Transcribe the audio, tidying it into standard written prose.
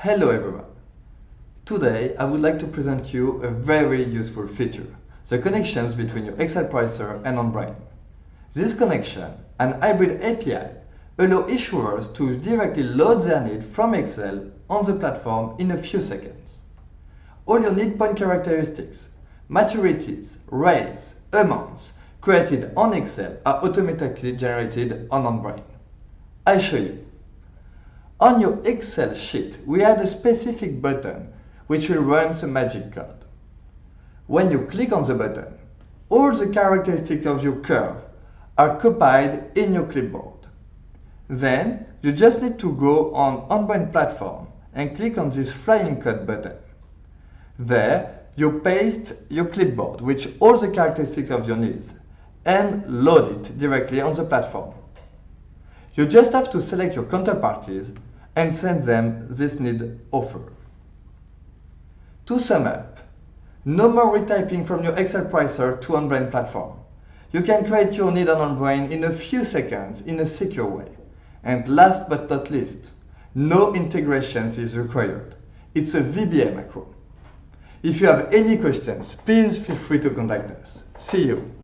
Hello everyone! Today I would like to present you a very useful feature, the connections between your Excel pricer and Onbrane. This connection and hybrid API allow issuers to directly load their need from Excel on the platform in a few seconds. All your need point characteristics, maturities, rates, amounts created on Excel are automatically generated on Onbrane. I'll show you. On your Excel sheet, we add a specific button which will run the magic code. When you click on the button, all the characteristics of your curve are copied in your clipboard. Then, you just need to go on Onbrane platform and click on this flying code button. There, you paste your clipboard with all the characteristics of your needs and load it directly on the platform. You just have to select your counterparties and send them this need offer. To sum up, no more retyping from your Excel pricer to Onbrane platform. You can create your need on Onbrane in a few seconds in a secure way. And last but not least, no integrations is required. It's a VBA macro. If you have any questions, please feel free to contact us. See you!